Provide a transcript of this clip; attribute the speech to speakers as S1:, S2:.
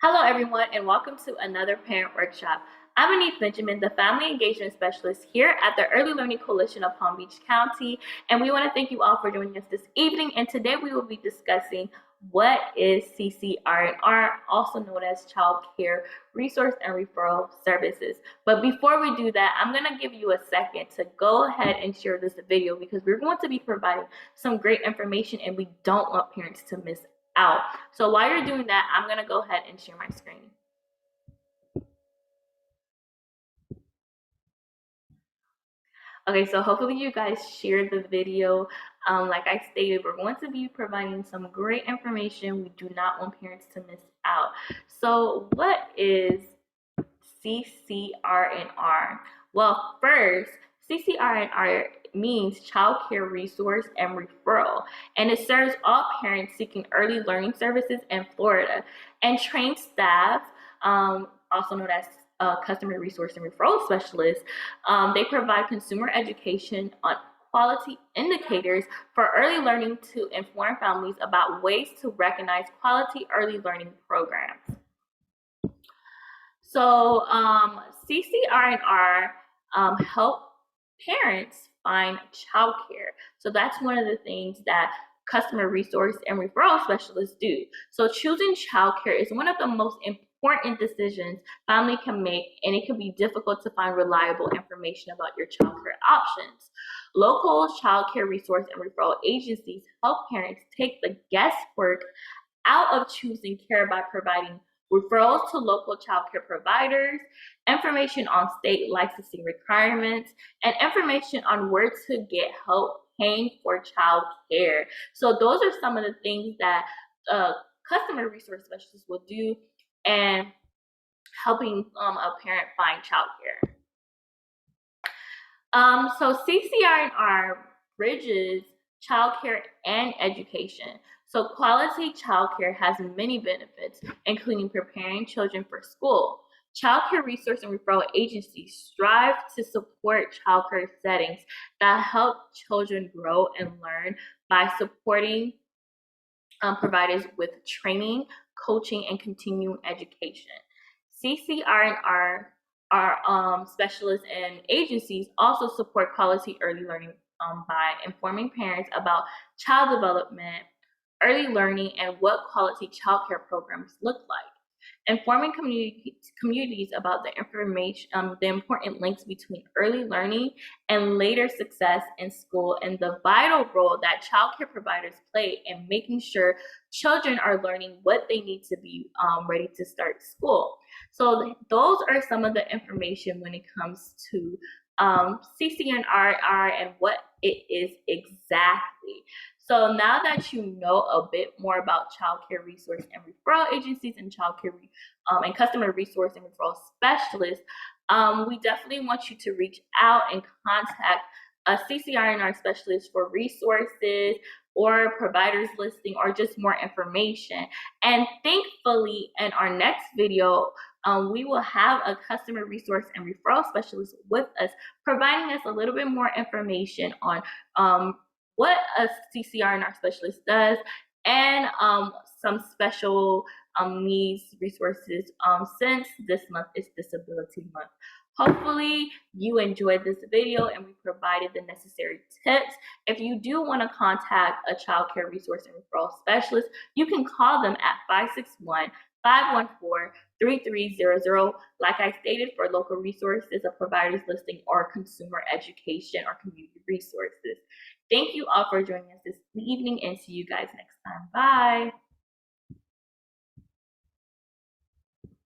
S1: Hello everyone and welcome to another parent workshop. I'm Anise Benjamin, the Family Engagement Specialist here at the Early Learning Coalition of Palm Beach County, and we want to thank you all for joining us this evening. And today we will be discussing what is CCR&R, also known as Child Care Resource and Referral Services. But before we do that, I'm going to give you a second to go ahead and share this video because we're going to be providing some great information and we don't want parents to miss out. So while you're doing that, I'm going to go ahead and share my screen. Okay, so hopefully you guys shared the video. Like I stated, we're going to be providing some great information. We do not want parents to miss out. So what is CCR&R? Well, first, CCR&R means Child Care Resource and Referral, and it serves all parents seeking early learning services in Florida and trains staff, also known as Customer Resource and Referral Specialists. They provide consumer education on quality indicators for early learning to inform families about ways to recognize quality early learning programs. So CCR&R help parents find childcare. So that's one of the things that customer resource and referral specialists do. So choosing childcare is one of the most important decisions family can make, and it can be difficult to find reliable information about your childcare options. Local childcare resource and referral agencies help parents take the guesswork out of choosing care by providing referrals to local childcare providers, information on state licensing requirements, and information on where to get help paying for child care. So those are some of the things that customer resource specialists will do and helping a parent find child care. So CCR&R bridges childcare and education. So quality childcare has many benefits, including preparing children for school. Childcare resource and referral agencies strive to support childcare settings that help children grow and learn by supporting providers with training, coaching, and continuing education. CCR&R specialists and agencies also support quality early learning by informing parents about child development, early learning, and what quality childcare programs look like. Informing communities about the information, the important links between early learning and later success in school, and the vital role that childcare providers play in making sure children are learning what they need to be ready to start school. So those are some of the information when it comes to CCR&R and what it is exactly. So now that you know a bit more about child care resource and referral agencies and child care and customer resource and referral specialists, we definitely want you to reach out and contact a CCR&R specialist for resources or providers listing or just more information. And thankfully, in our next video, we will have a customer resource and referral specialist with us, providing us a little bit more information on what a CCR&R specialist does and some special needs resources since this month is Disability Month. Hopefully you enjoyed this video and we provided the necessary tips. If you do want to contact a child care resource and referral specialist, you can call them at 561-514-3300. Like I stated, for local resources, a provider's listing, or consumer education or community resources. Thank you all for joining us this evening and see you guys next time. Bye.